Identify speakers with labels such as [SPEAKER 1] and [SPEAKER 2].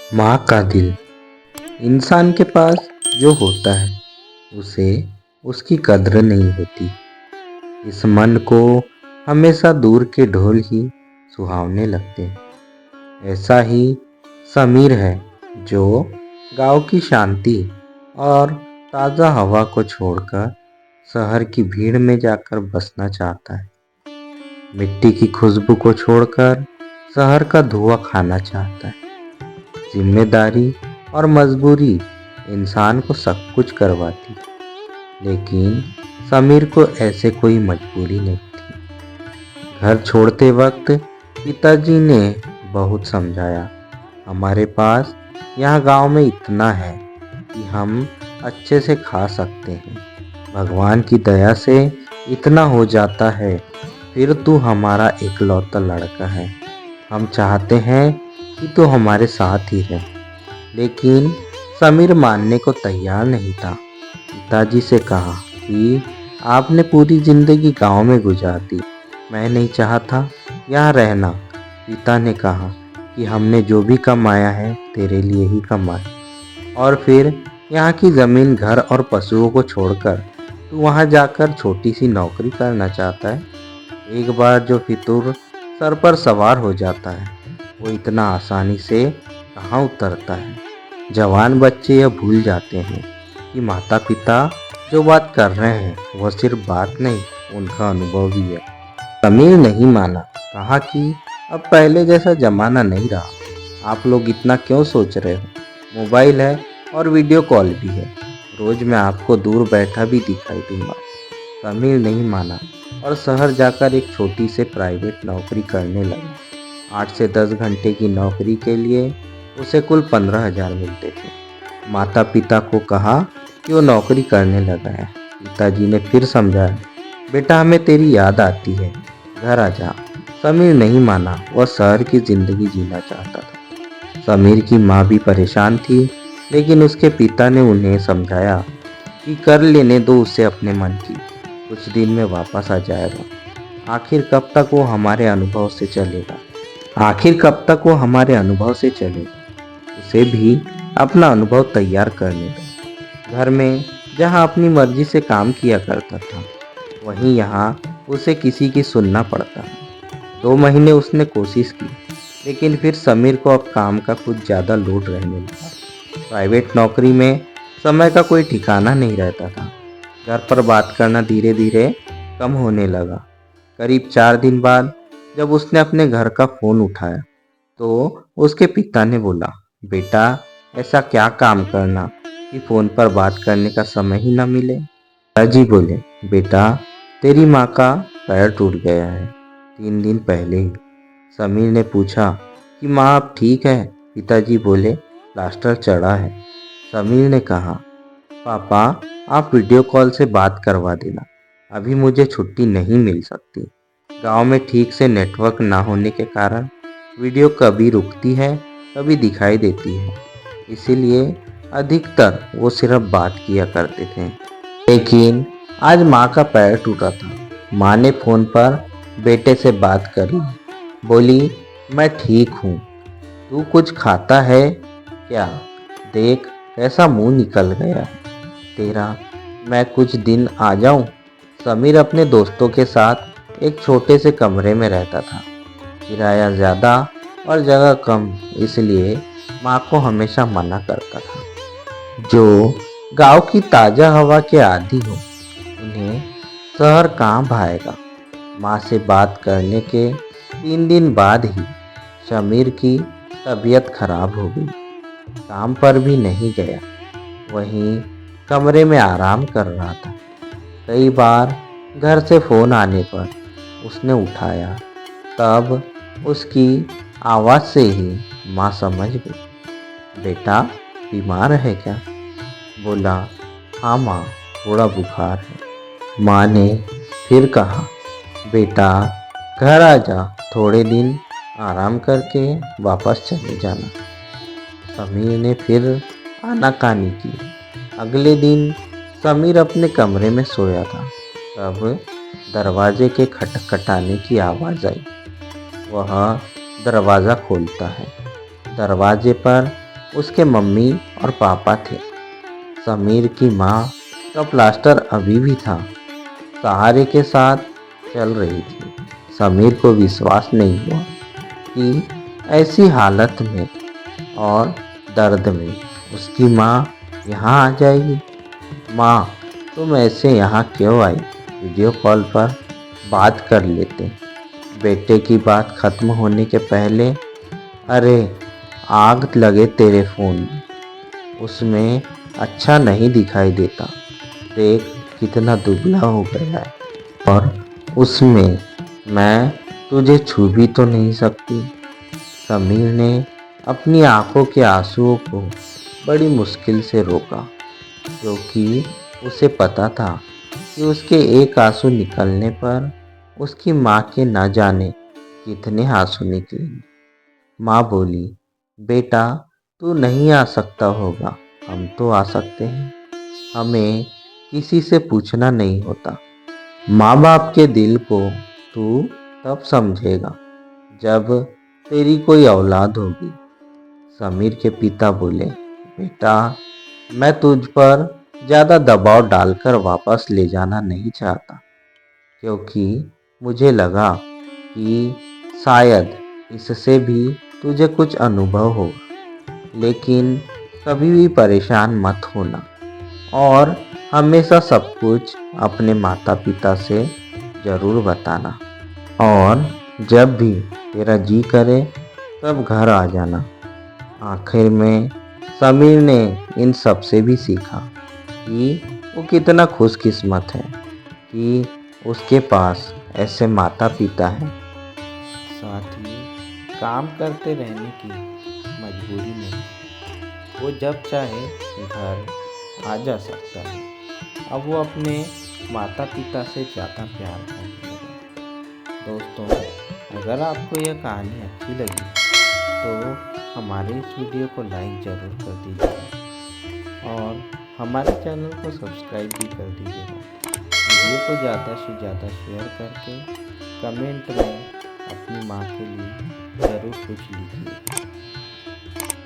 [SPEAKER 1] माँ का दिल। इंसान के पास जो होता है उसे उसकी कद्र नहीं होती। इस मन को हमेशा दूर के ढोल ही सुहावने लगते हैं। ऐसा ही समीर है जो गांव की शांति और ताज़ा हवा को छोड़कर शहर की भीड़ में जाकर बसना चाहता है। मिट्टी की खुशबू को छोड़कर शहर का धुआं खाना चाहता है। जिम्मेदारी और मजबूरी इंसान को सब कुछ करवाती, लेकिन समीर को ऐसे कोई मजबूरी नहीं थी। घर छोड़ते वक्त पिताजी ने बहुत समझाया, हमारे पास यहाँ गांव में इतना है कि हम अच्छे से खा सकते हैं। भगवान की दया से इतना हो जाता है, फिर तू हमारा इकलौता लड़का है। हम चाहते हैं कि तू हमारे साथ ही रहे। लेकिन समीर मानने को तैयार नहीं था। पिताजी से कहा कि आपने पूरी जिंदगी गांव में गुजार दी, मैं नहीं चाहता यहाँ रहना। पिता ने कहा कि हमने जो भी कमाया है तेरे लिए ही कमाया, और फिर यहाँ की ज़मीन, घर और पशुओं को छोड़कर तू वहाँ जाकर छोटी सी नौकरी करना चाहता है। एक बार जो फितूर सर पर सवार हो जाता है वो इतना आसानी से कहाँ उतरता है। जवान बच्चे यह भूल जाते हैं कि माता पिता जो बात कर रहे हैं वह सिर्फ बात नहीं, उनका अनुभव भी है। समीर नहीं माना, कहा कि अब पहले जैसा जमाना नहीं रहा। आप लोग इतना क्यों सोच रहे हो? मोबाइल है और वीडियो कॉल भी है, रोज मैं आपको दूर बैठा भी दिखाई दूंगा। समीर नहीं माना और शहर जाकर एक छोटी से प्राइवेट नौकरी करने लगा। 8 से 10 घंटे की नौकरी के लिए उसे कुल 15,000 मिलते थे। माता पिता को कहा कि वो नौकरी करने लगा है। पिताजी ने फिर समझाया, बेटा हमें तेरी याद आती है, घर आ जा। समीर नहीं माना, वह शहर की जिंदगी जीना चाहता था। समीर की माँ भी परेशान थी, लेकिन उसके पिता ने उन्हें समझाया कि कर लेने दो उसे अपने मन की, कुछ दिन में वापस आ जाएगा। आखिर कब तक वो हमारे अनुभव से चलेगा? उसे भी अपना अनुभव तैयार करने दो। घर में जहाँ अपनी मर्जी से काम किया करता था, वहीं यहाँ उसे किसी की सुनना पड़ता है। 2 महीने उसने कोशिश की, लेकिन फिर समीर को अब काम का कुछ ज़्यादा लोड रहने लगा। प्राइवेट नौकरी में समय का कोई ठिकाना नहीं रहता था। घर पर बात करना धीरे धीरे कम होने लगा। करीब 4 दिन बाद जब उसने अपने घर का फ़ोन उठाया तो उसके पिता ने बोला, बेटा ऐसा क्या काम करना कि फ़ोन पर बात करने का समय ही न मिले। पिताजी बोले, बेटा तेरी माँ का पैर टूट गया है 3 दिन पहले ही। समीर ने पूछा कि माँ अब ठीक है? पिताजी बोले, प्लास्टर चढ़ा है। समीर ने कहा, पापा आप वीडियो कॉल से बात करवा देना, अभी मुझे छुट्टी नहीं मिल सकती। गांव में ठीक से नेटवर्क ना होने के कारण वीडियो कभी रुकती है, कभी दिखाई देती है, इसीलिए अधिकतर वो सिर्फ बात किया करते थे। लेकिन आज माँ का पैर टूटा था। माँ ने फ़ोन पर बेटे से बात करी, बोली, मैं ठीक हूँ, तू कुछ खाता है क्या? देख कैसा मुंह निकल गया है तेरा, मैं कुछ दिन आ जाऊं? समीर अपने दोस्तों के साथ एक छोटे से कमरे में रहता था। किराया ज़्यादा और जगह कम, इसलिए माँ को हमेशा मना करता था। जो गांव की ताज़ा हवा के आदी हो उन्हें शहर कहाँ भाएगा। माँ से बात करने के 3 दिन बाद ही समीर की तबीयत खराब हो गई। काम पर भी नहीं गया, वहीं कमरे में आराम कर रहा था। कई बार घर से फ़ोन आने पर उसने उठाया, तब उसकी आवाज़ से ही माँ समझ गई। बेटा बीमार है क्या? बोला, हाँ माँ, थोड़ा बुखार है। माँ ने फिर कहा, बेटा घर आ जा, थोड़े दिन आराम करके वापस चले जाना। समीर ने फिर आनाकानी की। अगले दिन समीर अपने कमरे में सोया था, तब दरवाजे के खटखटाने की आवाज़ आई। वह दरवाज़ा खोलता है। दरवाजे पर उसके मम्मी और पापा थे। समीर की माँ का प्लास्टर अभी भी था, सहारे के साथ चल रही थी। समीर को विश्वास नहीं हुआ कि ऐसी हालत में और दर्द में उसकी माँ यहाँ आ जाएगी। माँ, तुम ऐसे यहाँ क्यों आई? वीडियो कॉल पर बात कर लेते। बेटे की बात खत्म होने के पहले, अरे आग लगे तेरे फोन में, उसमें अच्छा नहीं दिखाई देता। देख कितना दुबला हो गया है, और उसमें मैं तुझे छू भी तो नहीं सकती। समीर ने अपनी आंखों के आंसुओं को बड़ी मुश्किल से रोका, क्योंकि उसे पता था कि उसके एक आंसू निकलने पर उसकी माँ के न जाने कितने आंसू निकलेंगे। माँ बोली, बेटा तू नहीं आ सकता होगा, हम तो आ सकते हैं। हमें किसी से पूछना नहीं होता। माँ बाप के दिल को तू तब समझेगा जब तेरी कोई औलाद होगी। समीर के पिता बोले, बेटा मैं तुझ पर ज़्यादा दबाव डालकर वापस ले जाना नहीं चाहता, क्योंकि मुझे लगा कि शायद इससे भी तुझे कुछ अनुभव होगा। लेकिन कभी भी परेशान मत होना, और हमेशा सब कुछ अपने माता पिता से ज़रूर बताना। और जब भी तेरा जी करे तब घर आ जाना। आखिर में समीर ने इन सब से भी सीखा कि वो कितना खुशकिस्मत है कि उसके पास ऐसे माता पिता हैं।
[SPEAKER 2] साथ ही काम करते रहने की मजबूरी में वो जब चाहे घर आ जा सकता है। अब वो अपने माता पिता से ज़्यादा प्यार करने लगा। दोस्तों, अगर आपको यह कहानी अच्छी लगी तो हमारे इस वीडियो को लाइक ज़रूर कर दीजिएगा और हमारे चैनल को सब्सक्राइब भी कर दीजिएगा। वीडियो को ज़्यादा से ज़्यादा शेयर करके कमेंट में अपनी माँ के लिए ज़रूर कुछ लिखिए।